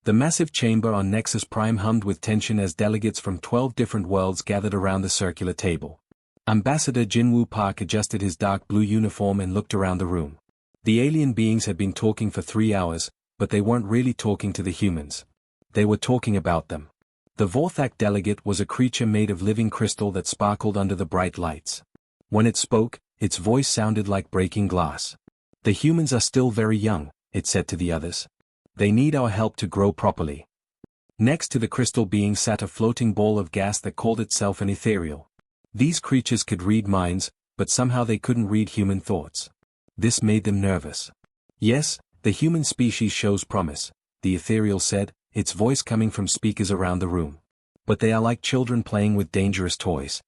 The massive chamber on Nexus Prime hummed with tension as delegates from 12 different worlds gathered around the circular table. Ambassador Jinwoo Park adjusted his dark blue uniform and looked around the room. The alien beings had been talking for 3 hours, but they weren't really talking to the humans. They were talking about them. The Vorthak delegate was a creature made of living crystal that sparkled under the bright lights. When it spoke, its voice sounded like breaking glass. The humans are still very young, it said to the others. They need our help to grow properly. Next to the crystal being sat a floating ball of gas that called itself an ethereal. These creatures could read minds, but somehow they couldn't read human thoughts. This made them nervous. Yes, the human species shows promise, the ethereal said, its voice coming from speakers around the room. But they are like children playing with dangerous toys.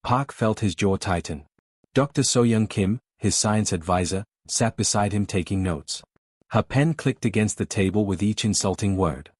Park felt his jaw tighten. Dr. Soyoung Kim, his science advisor, sat beside him taking notes. Her pen clicked against the table with each insulting word.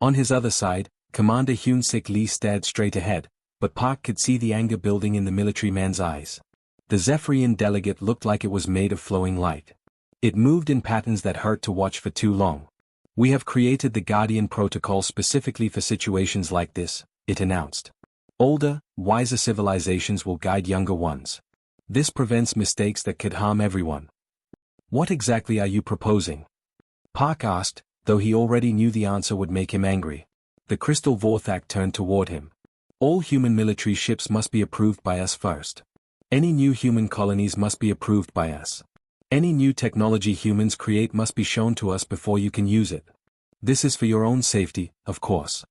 On his other side, Commander Hyun-sik Lee stared straight ahead, but Park could see the anger building in the military man's eyes. The Zephyrian delegate looked like it was made of flowing light. It moved in patterns that hurt to watch for too long. We have created the Guardian Protocol specifically for situations like this, it announced. Older, wiser civilizations will guide younger ones. This prevents mistakes that could harm everyone. What exactly are you proposing? Park asked, though he already knew the answer would make him angry. The crystal Vorthak turned toward him. All human military ships must be approved by us first. Any new human colonies must be approved by us. Any new technology humans create must be shown to us before you can use it. This is for your own safety, of course.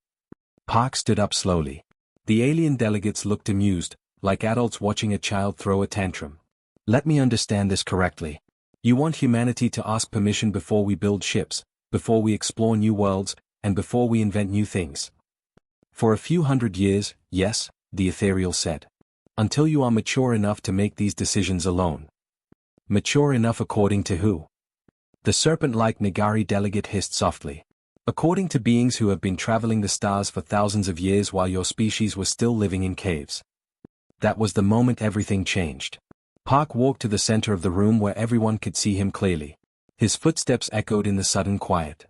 Park stood up slowly. The alien delegates looked amused, like adults watching a child throw a tantrum. Let me understand this correctly. You want humanity to ask permission before we build ships, before we explore new worlds, and before we invent new things. For a few hundred years, yes, the ethereal said. Until you are mature enough to make these decisions alone. Mature enough according to who? The serpent-like Nagari delegate hissed softly. According to beings who have been traveling the stars for thousands of years while your species was still living in caves. That was the moment everything changed. Park walked to the center of the room where everyone could see him clearly. His footsteps echoed in the sudden quiet.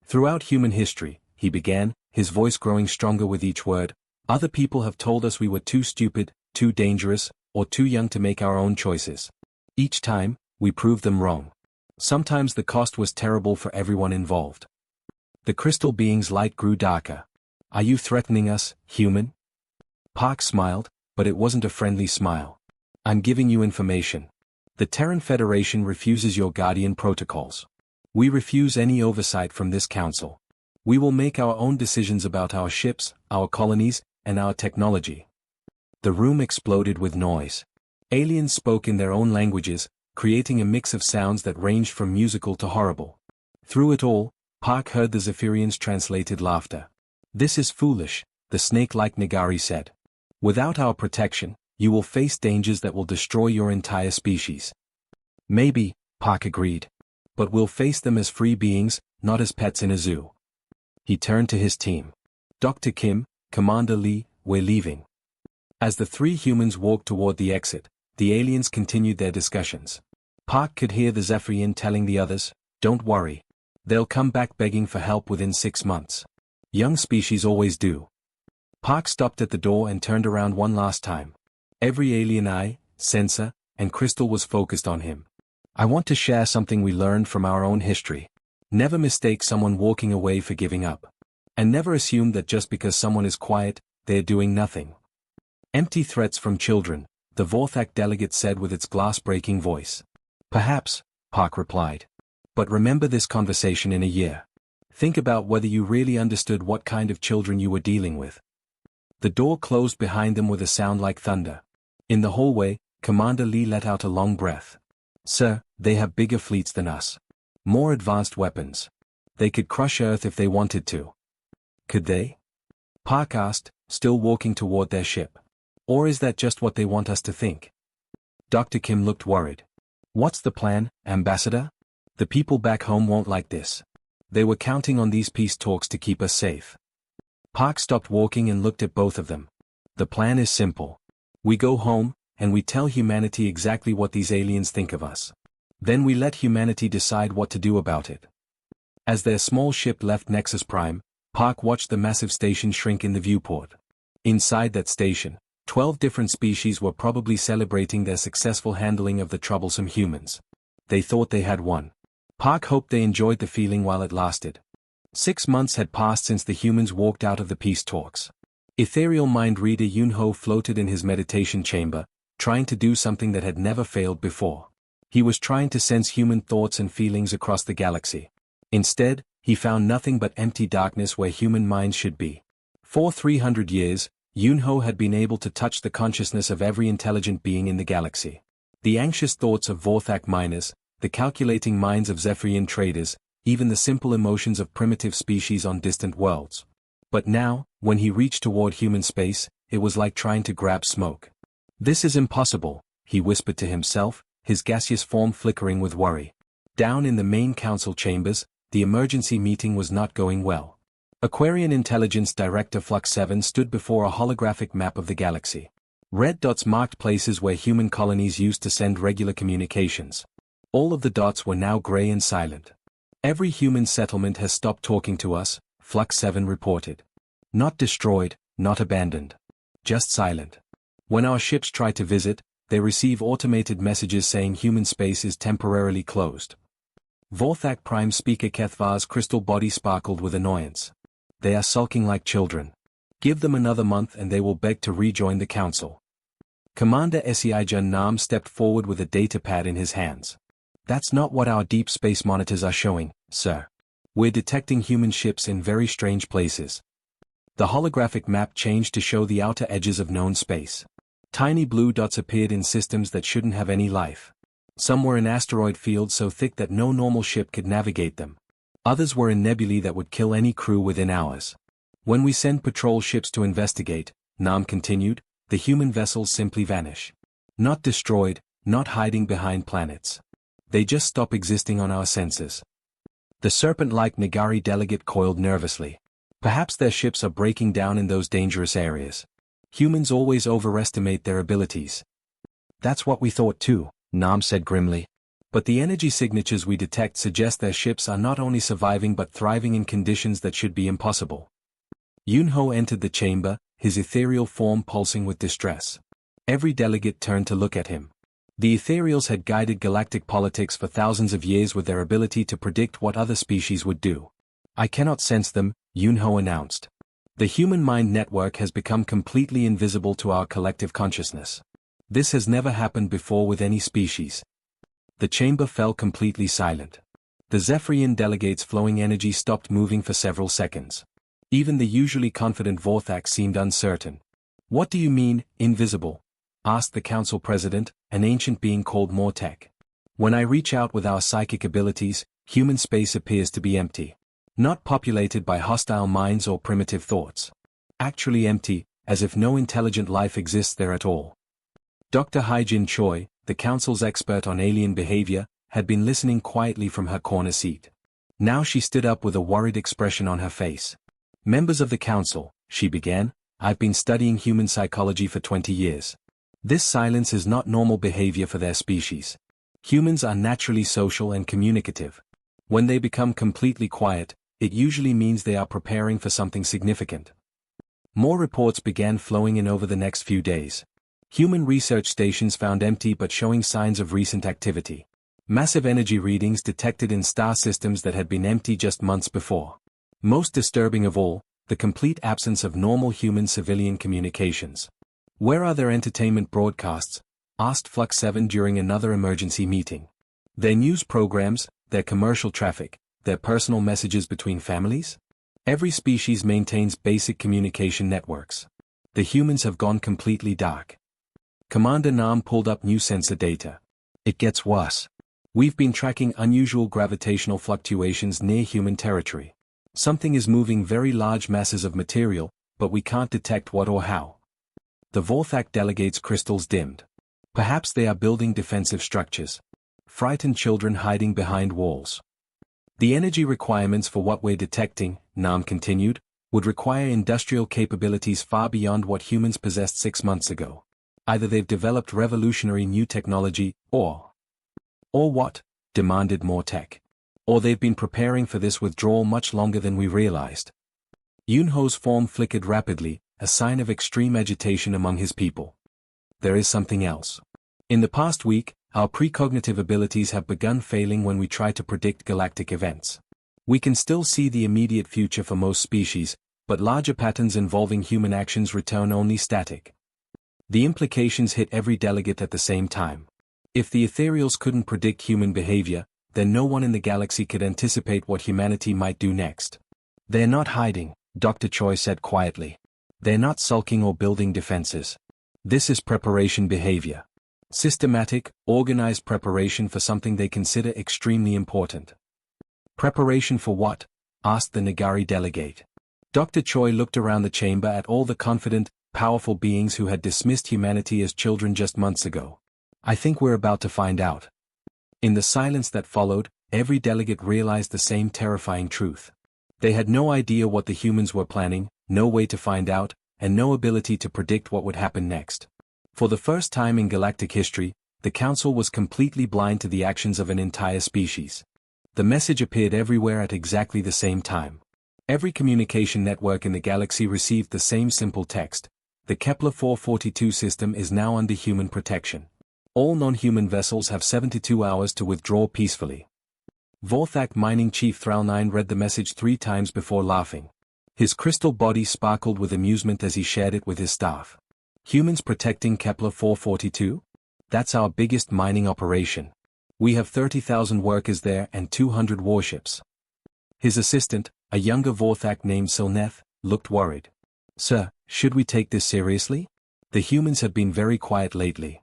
Throughout human history, he began, his voice growing stronger with each word, other people have told us we were too stupid, too dangerous, or too young to make our own choices. Each time, we proved them wrong. Sometimes the cost was terrible for everyone involved. The crystal being's light grew darker. Are you threatening us, human? Park smiled, but it wasn't a friendly smile. I'm giving you information. The Terran Federation refuses your Guardian protocols. We refuse any oversight from this council. We will make our own decisions about our ships, our colonies, and our technology. The room exploded with noise. Aliens spoke in their own languages, creating a mix of sounds that ranged from musical to horrible. Through it all, Park heard the Zephyrians' translated laughter. This is foolish, the snake-like Nagari said. Without our protection, you will face dangers that will destroy your entire species. Maybe, Park agreed. But we'll face them as free beings, not as pets in a zoo. He turned to his team. Dr. Kim, Commander Lee, we're leaving. As the three humans walked toward the exit, the aliens continued their discussions. Park could hear the Zephyrian telling the others, don't worry. They'll come back begging for help within 6 months. Young species always do. Park stopped at the door and turned around one last time. Every alien eye, sensor, and crystal was focused on him. I want to share something we learned from our own history. Never mistake someone walking away for giving up. And never assume that just because someone is quiet, they're doing nothing. Empty threats from children, the Vorthak delegate said with its glass-breaking voice. Perhaps, Park replied. But remember this conversation in a year. Think about whether you really understood what kind of children you were dealing with. The door closed behind them with a sound like thunder. In the hallway, Commander Lee let out a long breath. Sir, they have bigger fleets than us. More advanced weapons. They could crush Earth if they wanted to. Could they? Park asked, still walking toward their ship. Or is that just what they want us to think? Dr. Kim looked worried. What's the plan, Ambassador? The people back home won't like this. They were counting on these peace talks to keep us safe. Park stopped walking and looked at both of them. The plan is simple. We go home, and we tell humanity exactly what these aliens think of us. Then we let humanity decide what to do about it. As their small ship left Nexus Prime, Park watched the massive station shrink in the viewport. Inside that station, 12 different species were probably celebrating their successful handling of the troublesome humans. They thought they had won. Park hoped they enjoyed the feeling while it lasted. 6 months had passed since the humans walked out of the peace talks. Ethereal mind reader Yunho floated in his meditation chamber, trying to do something that had never failed before. He was trying to sense human thoughts and feelings across the galaxy. Instead, he found nothing but empty darkness where human minds should be. For 300 years, Yunho had been able to touch the consciousness of every intelligent being in the galaxy. The anxious thoughts of Vorthak miners, the calculating minds of Zephyrian traders, even the simple emotions of primitive species on distant worlds. But now, when he reached toward human space, it was like trying to grab smoke. This is impossible, he whispered to himself, his gaseous form flickering with worry. Down in the main council chambers, the emergency meeting was not going well. Aquarian Intelligence Director Flux 7 stood before a holographic map of the galaxy. Red dots marked places where human colonies used to send regular communications. All of the dots were now gray and silent. Every human settlement has stopped talking to us, Flux 7 reported. Not destroyed, not abandoned. Just silent. When our ships try to visit, they receive automated messages saying human space is temporarily closed. Vorthak Prime Speaker Kethvar's crystal body sparkled with annoyance. They are sulking like children. Give them another month and they will beg to rejoin the council. Commander Esiajan Nam stepped forward with a datapad in his hands. That's not what our deep space monitors are showing, sir. We're detecting human ships in very strange places. The holographic map changed to show the outer edges of known space. Tiny blue dots appeared in systems that shouldn't have any life. Some were in asteroid fields so thick that no normal ship could navigate them. Others were in nebulae that would kill any crew within hours. When we send patrol ships to investigate, Nam continued, the human vessels simply vanish. Not destroyed, not hiding behind planets. They just stop existing on our sensors. The serpent-like Nagari delegate coiled nervously. Perhaps their ships are breaking down in those dangerous areas. Humans always overestimate their abilities. That's what we thought too, Nam said grimly. But the energy signatures we detect suggest their ships are not only surviving but thriving in conditions that should be impossible. Yunho entered the chamber, his ethereal form pulsing with distress. Every delegate turned to look at him. The ethereals had guided galactic politics for thousands of years with their ability to predict what other species would do. I cannot sense them, Yunho announced. The human mind network has become completely invisible to our collective consciousness. This has never happened before with any species. The chamber fell completely silent. The Zephyrian delegate's flowing energy stopped moving for several seconds. Even the usually confident Vorthak seemed uncertain. What do you mean, invisible? Asked the council president, an ancient being called Mortek. When I reach out with our psychic abilities, human space appears to be empty. Not populated by hostile minds or primitive thoughts. Actually empty, as if no intelligent life exists there at all. Dr. Haijin Choi, the council's expert on alien behavior, had been listening quietly from her corner seat. Now she stood up with a worried expression on her face. Members of the council, she began, I've been studying human psychology for 20 years. This silence is not normal behavior for their species. Humans are naturally social and communicative. When they become completely quiet, it usually means they are preparing for something significant. More reports began flowing in over the next few days. Human research stations found empty but showing signs of recent activity. Massive energy readings detected in star systems that had been empty just months before. Most disturbing of all, the complete absence of normal human-civilian communications. Where are their entertainment broadcasts? Asked Flux 7 during another emergency meeting. Their news programs, their commercial traffic, their personal messages between families? Every species maintains basic communication networks. The humans have gone completely dark. Commander Nam pulled up new sensor data. It gets worse. We've been tracking unusual gravitational fluctuations near human territory. Something is moving very large masses of material, but we can't detect what or how. The Vorthak delegate's crystals dimmed. Perhaps they are building defensive structures. Frightened children hiding behind walls. The energy requirements for what we're detecting, Nam continued, would require industrial capabilities far beyond what humans possessed 6 months ago. Either they've developed revolutionary new technology, or what? Demanded Mortek. Or they've been preparing for this withdrawal much longer than we realized. Yunho's form flickered rapidly, a sign of extreme agitation among his people. There is something else. In the past week, our precognitive abilities have begun failing when we try to predict galactic events. We can still see the immediate future for most species, but larger patterns involving human actions return only static. The implications hit every delegate at the same time. If the ethereals couldn't predict human behavior, then no one in the galaxy could anticipate what humanity might do next. They're not hiding, Dr. Choi said quietly. They're not sulking or building defenses. This is preparation behavior. Systematic, organized preparation for something they consider extremely important. Preparation for what? Asked the Nagari delegate. Dr. Choi looked around the chamber at all the confident, powerful beings who had dismissed humanity as children just months ago. I think we're about to find out. In the silence that followed, every delegate realized the same terrifying truth. They had no idea what the humans were planning, no way to find out, and no ability to predict what would happen next. For the first time in galactic history, the Council was completely blind to the actions of an entire species. The message appeared everywhere at exactly the same time. Every communication network in the galaxy received the same simple text. The Kepler 442 system is now under human protection. All non-human vessels have 72 hours to withdraw peacefully. Vorthak Mining Chief Thrall9 read the message 3 times before laughing. His crystal body sparkled with amusement as he shared it with his staff. Humans protecting Kepler 442? That's our biggest mining operation. We have 30,000 workers there and 200 warships. His assistant, a younger Vorthak named Silneth, looked worried. Sir, should we take this seriously? The humans have been very quiet lately.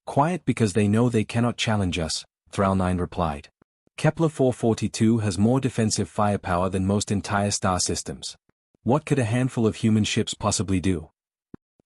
Quiet because they know they cannot challenge us, Thrall9 replied. Kepler 442 has more defensive firepower than most entire star systems. What could a handful of human ships possibly do?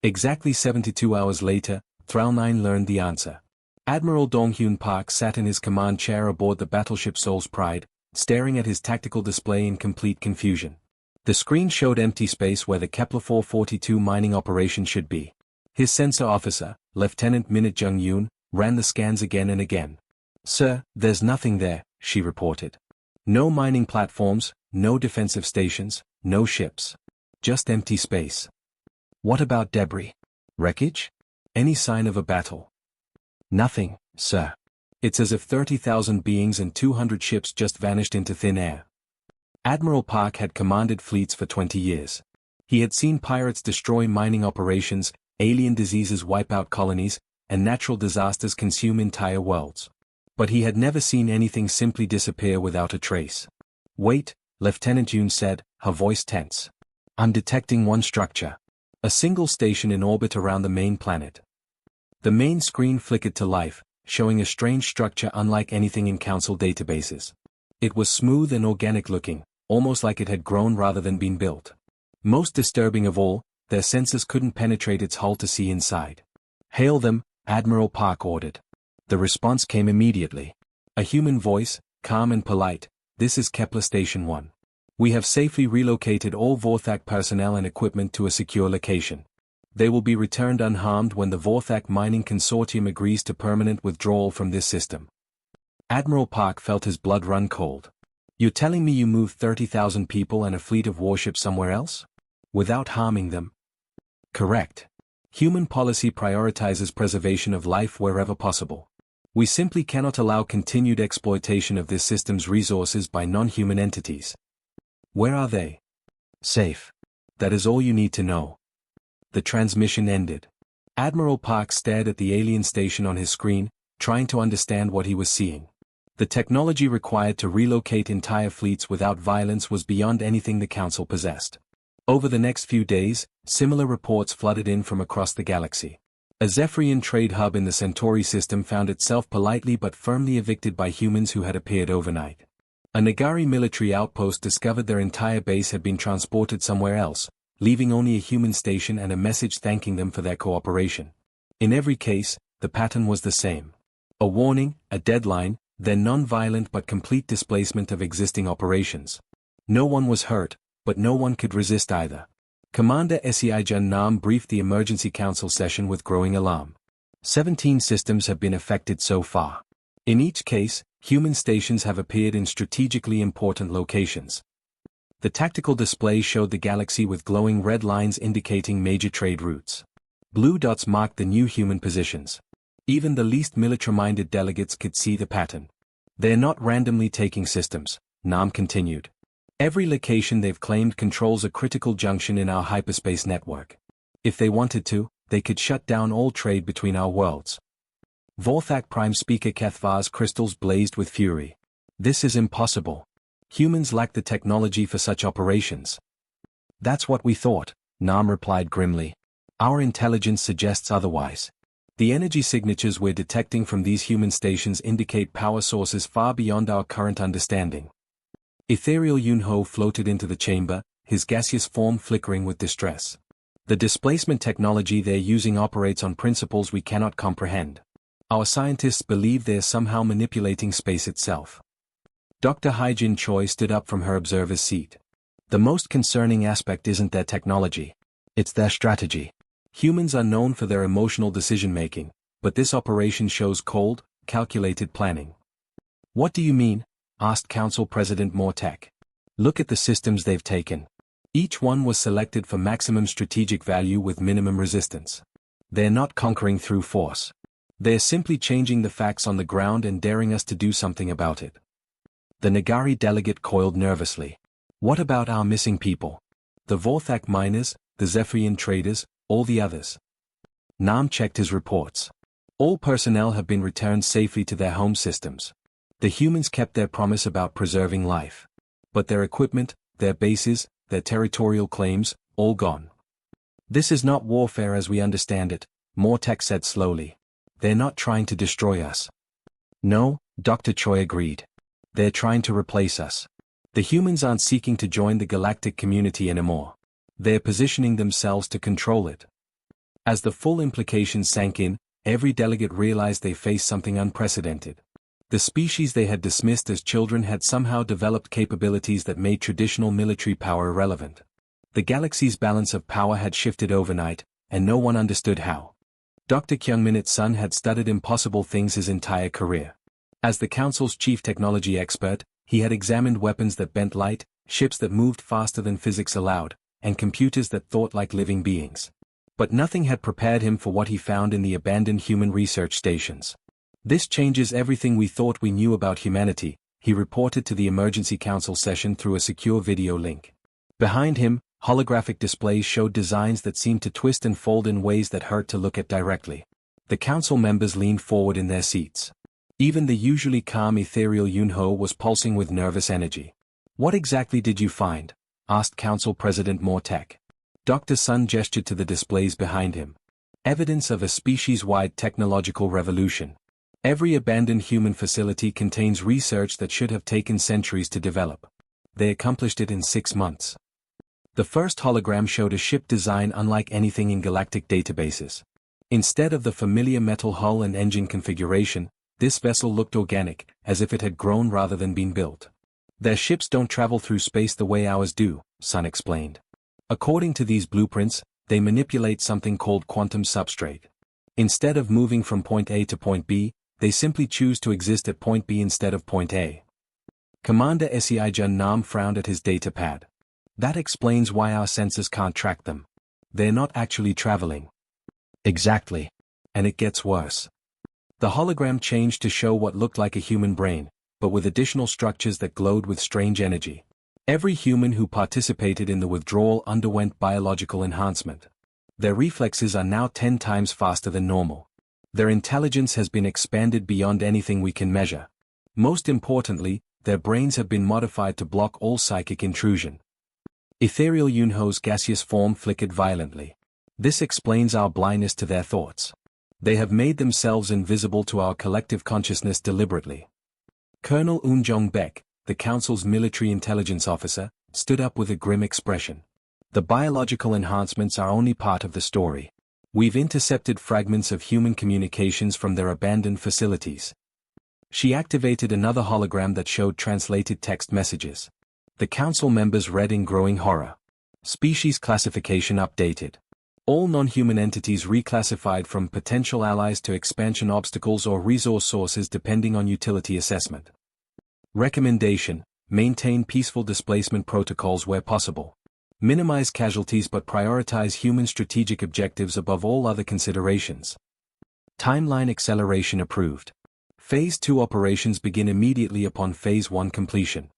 Exactly 72 hours later, Thrall9 learned the answer. Admiral Donghyun Park sat in his command chair aboard the battleship Soul's Pride, staring at his tactical display in complete confusion. The screen showed empty space where the Kepler 442 mining operation should be. His sensor officer, Lieutenant Minute Jung-yoon, ran the scans again and again. Sir, there's nothing there, she reported. No mining platforms, no defensive stations, no ships. Just empty space. What about debris? Wreckage? Any sign of a battle? Nothing, sir. It's as if 30,000 beings and 200 ships just vanished into thin air. Admiral Park had commanded fleets for 20 years. He had seen pirates destroy mining operations, alien diseases wipe out colonies, and natural disasters consume entire worlds. But he had never seen anything simply disappear without a trace. Wait, Lieutenant Yoon said, her voice tense. I'm detecting one structure. A single station in orbit around the main planet. The main screen flickered to life, showing a strange structure unlike anything in Council databases. It was smooth and organic looking, almost like it had grown rather than been built. Most disturbing of all, their sensors couldn't penetrate its hull to see inside. Hail them, Admiral Park ordered. The response came immediately. A human voice, calm and polite, this is Kepler Station 1. We have safely relocated all Vorthak personnel and equipment to a secure location. They will be returned unharmed when the Vorthak Mining Consortium agrees to permanent withdrawal from this system. Admiral Park felt his blood run cold. You're telling me you moved 30,000 people and a fleet of warships somewhere else? Without harming them? Correct. Human policy prioritizes preservation of life wherever possible. We simply cannot allow continued exploitation of this system's resources by non-human entities. Where are they? Safe. That is all you need to know. The transmission ended. Admiral Park stared at the alien station on his screen, trying to understand what he was seeing. The technology required to relocate entire fleets without violence was beyond anything the Council possessed. Over the next few days, similar reports flooded in from across the galaxy. A Zephyrian trade hub in the Centauri system found itself politely but firmly evicted by humans who had appeared overnight. A Nagari military outpost discovered their entire base had been transported somewhere else, leaving only a human station and a message thanking them for their cooperation. In every case, the pattern was the same. A warning, a deadline, then non-violent but complete displacement of existing operations. No one was hurt, but no one could resist either. Commander Seijan Nam briefed the Emergency Council session with growing alarm. 17 systems have been affected so far. In each case, human stations have appeared in strategically important locations. The tactical display showed the galaxy with glowing red lines indicating major trade routes. Blue dots marked the new human positions. Even the least military-minded delegates could see the pattern. They're not randomly taking systems, Nam continued. Every location they've claimed controls a critical junction in our hyperspace network. If they wanted to, they could shut down all trade between our worlds. Vorthak Prime Speaker Kethvar's crystals blazed with fury. This is impossible. Humans lack the technology for such operations. That's what we thought, Nam replied grimly. Our intelligence suggests otherwise. The energy signatures we're detecting from these human stations indicate power sources far beyond our current understanding. Ethereal Yunho floated into the chamber, his gaseous form flickering with distress. The displacement technology they're using operates on principles we cannot comprehend. Our scientists believe they're somehow manipulating space itself. Dr. Haijin Choi stood up from her observer's seat. The most concerning aspect isn't their technology. It's their strategy. Humans are known for their emotional decision-making, but this operation shows cold, calculated planning. What do you mean? Asked Council President Mortek. Look at the systems they've taken. Each one was selected for maximum strategic value with minimum resistance. They're not conquering through force. They're simply changing the facts on the ground and daring us to do something about it. The Nagari delegate coiled nervously. What about our missing people? The Vorthak miners, the Zephyrian traders, all the others. Nam checked his reports. All personnel have been returned safely to their home systems. The humans kept their promise about preserving life. But their equipment, their bases, their territorial claims, all gone. This is not warfare as we understand it, Mortek said slowly. They're not trying to destroy us. No, Dr. Choi agreed. They're trying to replace us. The humans aren't seeking to join the galactic community anymore. They're positioning themselves to control it. As the full implications sank in, every delegate realized they faced something unprecedented. The species they had dismissed as children had somehow developed capabilities that made traditional military power irrelevant. The galaxy's balance of power had shifted overnight, and no one understood how. Dr. Kyungmin's son had studied impossible things his entire career. As the Council's chief technology expert, he had examined weapons that bent light, ships that moved faster than physics allowed, and computers that thought like living beings. But nothing had prepared him for what he found in the abandoned human research stations. This changes everything we thought we knew about humanity, he reported to the emergency council session through a secure video link. Behind him, holographic displays showed designs that seemed to twist and fold in ways that hurt to look at directly. The council members leaned forward in their seats. Even the usually calm ethereal Yunho was pulsing with nervous energy. What exactly did you find? Asked Council President Mortek. Dr. Sun gestured to the displays behind him. Evidence of a species-wide technological revolution. Every abandoned human facility contains research that should have taken centuries to develop. They accomplished it in 6 months. The first hologram showed a ship design unlike anything in galactic databases. Instead of the familiar metal hull and engine configuration, this vessel looked organic, as if it had grown rather than been built. Their ships don't travel through space the way ours do, Sun explained. According to these blueprints, they manipulate something called quantum substrate. Instead of moving from point A to point B, they simply choose to exist at point B instead of point A. Commander Seijun Nam frowned at his data pad. That explains why our sensors can't track them. They're not actually traveling. Exactly. And it gets worse. The hologram changed to show what looked like a human brain, but with additional structures that glowed with strange energy. Every human who participated in the withdrawal underwent biological enhancement. Their reflexes are now 10 times faster than normal. Their intelligence has been expanded beyond anything we can measure. Most importantly, their brains have been modified to block all psychic intrusion. Ethereal Yunho's gaseous form flickered violently. This explains our blindness to their thoughts. They have made themselves invisible to our collective consciousness deliberately. Colonel Eunjong Baek, the Council's military intelligence officer, stood up with a grim expression. The biological enhancements are only part of the story. We've intercepted fragments of human communications from their abandoned facilities. She activated another hologram that showed translated text messages. The council members read in growing horror. Species classification updated. All non-human entities reclassified from potential allies to expansion obstacles or resource sources depending on utility assessment. Recommendation: maintain peaceful displacement protocols where possible. Minimize casualties but prioritize human strategic objectives above all other considerations. Timeline acceleration approved. Phase 2 operations begin immediately upon Phase 1 completion.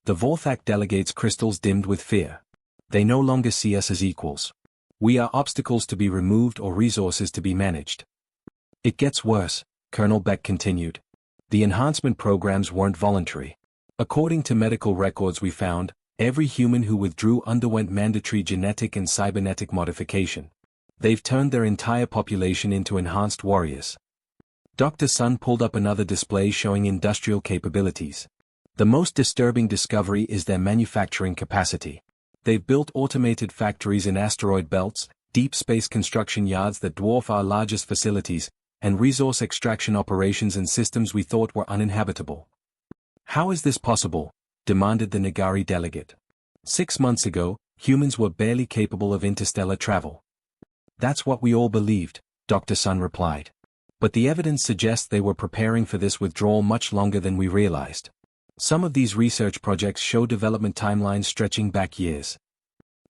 The Vorthak delegates' crystals dimmed with fear. They no longer see us as equals. We are obstacles to be removed or resources to be managed. It gets worse, Colonel Beck continued. The enhancement programs weren't voluntary. According to medical records we found, every human who withdrew underwent mandatory genetic and cybernetic modification. They've turned their entire population into enhanced warriors. Dr. Sun pulled up another display showing industrial capabilities. The most disturbing discovery is their manufacturing capacity. They've built automated factories in asteroid belts, deep space construction yards that dwarf our largest facilities, and resource extraction operations in systems we thought were uninhabitable. How is this possible? Demanded the Nagari delegate. 6 months ago, humans were barely capable of interstellar travel. That's what we all believed, Dr. Sun replied. But the evidence suggests they were preparing for this withdrawal much longer than we realized. Some of these research projects show development timelines stretching back years.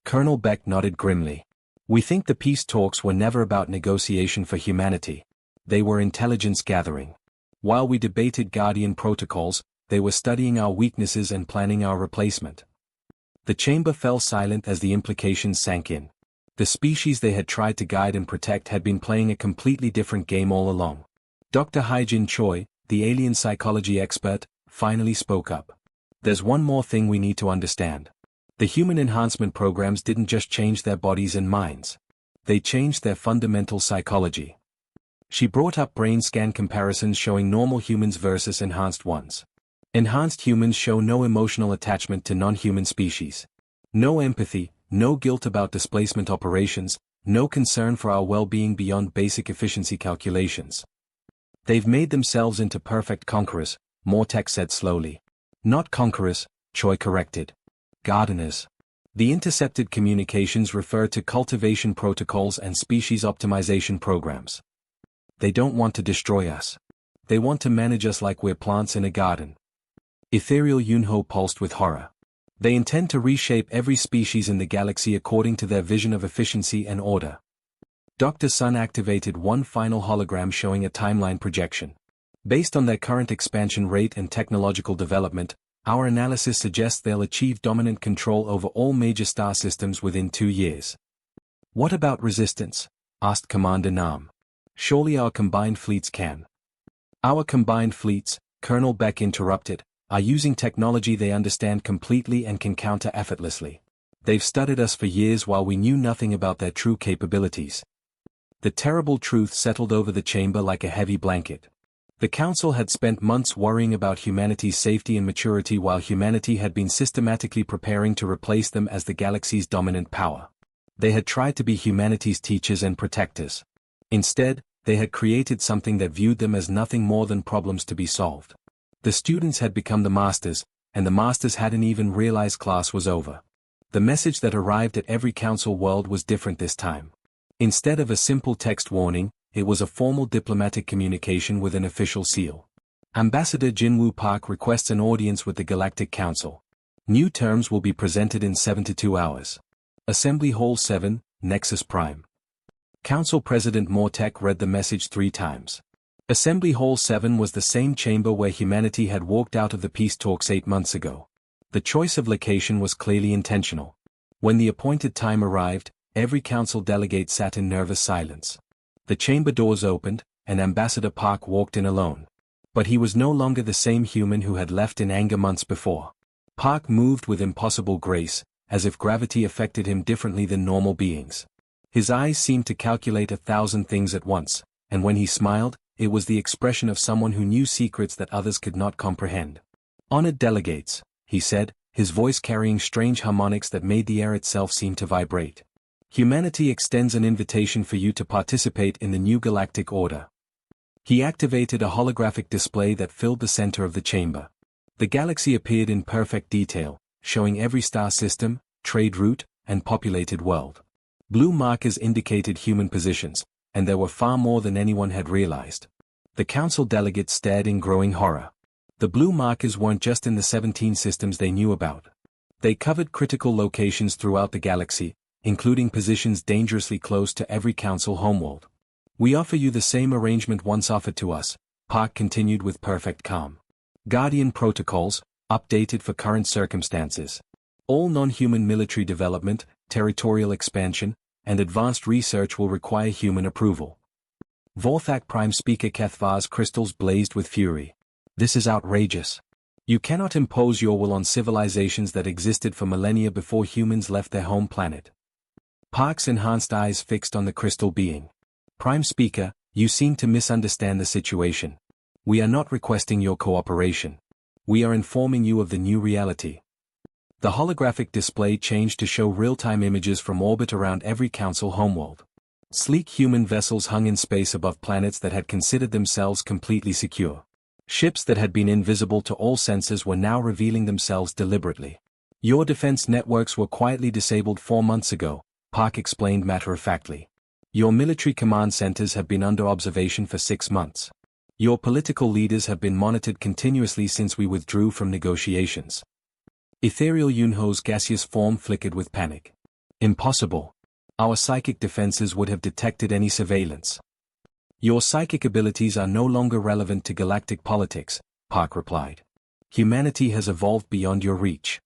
Colonel Beck nodded grimly. We think the peace talks were never about negotiation for humanity. They were intelligence gathering. While we debated Guardian protocols, they were studying our weaknesses and planning our replacement. The chamber fell silent as the implications sank in. The species they had tried to guide and protect had been playing a completely different game all along. Dr. Haijin Choi, the alien psychology expert, finally spoke up. There's one more thing we need to understand. The human enhancement programs didn't just change their bodies and minds. They changed their fundamental psychology. She brought up brain scan comparisons showing normal humans versus enhanced ones. Enhanced humans show no emotional attachment to non-human species. No empathy, no guilt about displacement operations, no concern for our well-being beyond basic efficiency calculations. They've made themselves into perfect conquerors, Mortek said slowly. Not conquerors, Choi corrected. Gardeners. The intercepted communications refer to cultivation protocols and species optimization programs. They don't want to destroy us. They want to manage us like we're plants in a garden. Ethereal Yunho pulsed with horror. They intend to reshape every species in the galaxy according to their vision of efficiency and order. Dr. Sun activated one final hologram showing a timeline projection. Based on their current expansion rate and technological development, our analysis suggests they'll achieve dominant control over all major star systems within 2 years. What about resistance? Asked Commander Nam. Surely our combined fleets can. Our combined fleets, Colonel Beck interrupted, are using technology they understand completely and can counter effortlessly. They've studied us for years while we knew nothing about their true capabilities. The terrible truth settled over the chamber like a heavy blanket. The Council had spent months worrying about humanity's safety and maturity while humanity had been systematically preparing to replace them as the galaxy's dominant power. They had tried to be humanity's teachers and protectors. Instead, they had created something that viewed them as nothing more than problems to be solved. The students had become the masters, and the masters hadn't even realized class was over. The message that arrived at every Council world was different this time. Instead of a simple text warning, it was a formal diplomatic communication with an official seal. Ambassador Jinwoo Park requests an audience with the Galactic Council. New terms will be presented in 72 hours. Assembly Hall 7, Nexus Prime. Council President Mortek read the message 3 times. Assembly Hall 7 was the same chamber where humanity had walked out of the peace talks 8 months ago. The choice of location was clearly intentional. When the appointed time arrived, every council delegate sat in nervous silence. The chamber doors opened, and Ambassador Park walked in alone. But he was no longer the same human who had left in anger months before. Park moved with impossible grace, as if gravity affected him differently than normal beings. His eyes seemed to calculate 1,000 things at once, and when he smiled, it was the expression of someone who knew secrets that others could not comprehend. Honored delegates, he said, his voice carrying strange harmonics that made the air itself seem to vibrate. Humanity extends an invitation for you to participate in the new galactic order. He activated a holographic display that filled the center of the chamber. The galaxy appeared in perfect detail, showing every star system, trade route, and populated world. Blue markers indicated human positions, and there were far more than anyone had realized. The council delegates stared in growing horror. The blue markers weren't just in the 17 systems they knew about. They covered critical locations throughout the galaxy, including positions dangerously close to every council homeworld. We offer you the same arrangement once offered to us, Park continued with perfect calm. Guardian protocols, updated for current circumstances. All non-human military development, territorial expansion, and advanced research will require human approval. Vorthak Prime Speaker Kethvar's crystals blazed with fury. This is outrageous. You cannot impose your will on civilizations that existed for millennia before humans left their home planet. Park's enhanced eyes fixed on the crystal being. Prime Speaker, you seem to misunderstand the situation. We are not requesting your cooperation. We are informing you of the new reality. The holographic display changed to show real-time images from orbit around every council homeworld. Sleek human vessels hung in space above planets that had considered themselves completely secure. Ships that had been invisible to all senses were now revealing themselves deliberately. Your defense networks were quietly disabled 4 months ago, Park explained matter-of-factly. Your military command centers have been under observation for 6 months. Your political leaders have been monitored continuously since we withdrew from negotiations. Ethereal Yunho's gaseous form flickered with panic. Impossible. Our psychic defenses would have detected any surveillance. Your psychic abilities are no longer relevant to galactic politics, Park replied. Humanity has evolved beyond your reach.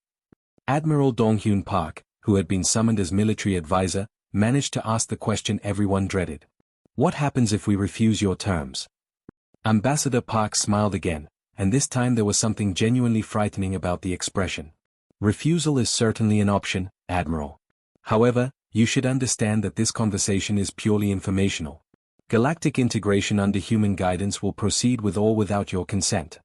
Admiral Donghyun Park, who had been summoned as military advisor, managed to ask the question everyone dreaded. What happens if we refuse your terms? Ambassador Park smiled again, and this time there was something genuinely frightening about the expression. Refusal is certainly an option, Admiral. However, you should understand that this conversation is purely informational. Galactic integration under human guidance will proceed with or without your consent.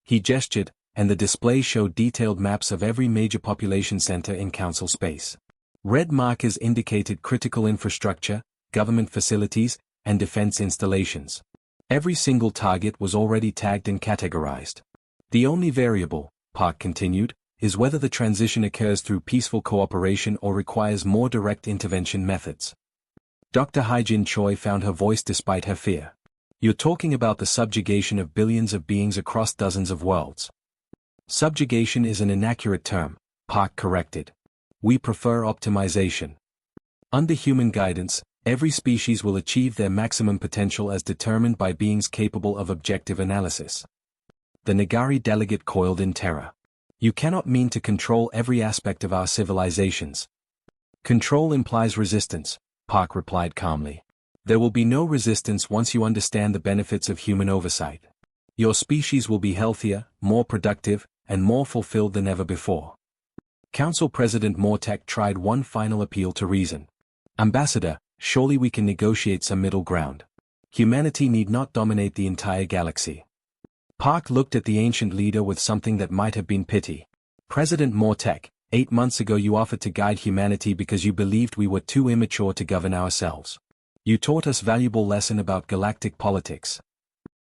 He gestured, and the display showed detailed maps of every major population center in Council space. Red markers indicated critical infrastructure, government facilities, and defense installations. Every single target was already tagged and categorized. The only variable, Park continued, is whether the transition occurs through peaceful cooperation or requires more direct intervention methods. Dr. Haijin Choi found her voice despite her fear. You're talking about the subjugation of billions of beings across dozens of worlds. Subjugation is an inaccurate term, Park corrected. We prefer optimization. Under human guidance, every species will achieve their maximum potential as determined by beings capable of objective analysis. The Nagari delegate coiled in terror. You cannot mean to control every aspect of our civilizations. Control implies resistance, Park replied calmly. There will be no resistance once you understand the benefits of human oversight. Your species will be healthier, more productive, and more fulfilled than ever before. Council President Mortek tried one final appeal to reason. Ambassador, surely we can negotiate some middle ground. Humanity need not dominate the entire galaxy. Park looked at the ancient leader with something that might have been pity. President Mortek, 8 months ago you offered to guide humanity because you believed we were too immature to govern ourselves. You taught us valuable lesson about galactic politics.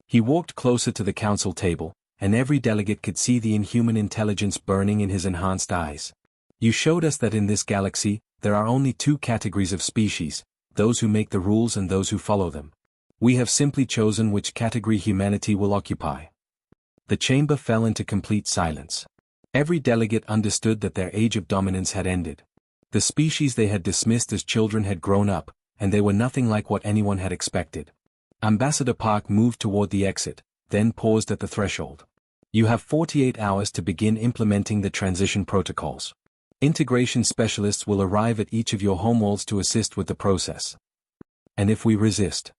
He walked closer to the council table, and every delegate could see the inhuman intelligence burning in his enhanced eyes. You showed us that in this galaxy, there are only 2 categories of species, those who make the rules and those who follow them. We have simply chosen which category humanity will occupy. The chamber fell into complete silence. Every delegate understood that their age of dominance had ended. The species they had dismissed as children had grown up, and they were nothing like what anyone had expected. Ambassador Park moved toward the exit, then paused at the threshold. You have 48 hours to begin implementing the transition protocols. Integration specialists will arrive at each of your homeworlds to assist with the process. And if we resist?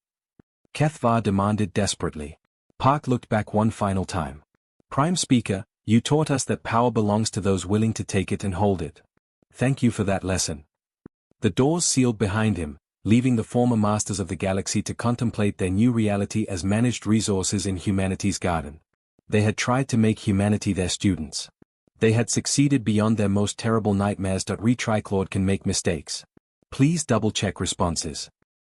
Kethvar demanded desperately. Park looked back one final time. Prime Speaker, you taught us that power belongs to those willing to take it and hold it. Thank you for that lesson. The doors sealed behind him, leaving the former masters of the galaxy to contemplate their new reality as managed resources in humanity's garden. They had tried to make humanity their students. They had succeeded beyond their most terrible nightmares. Retriclord can make mistakes. Please double-check responses.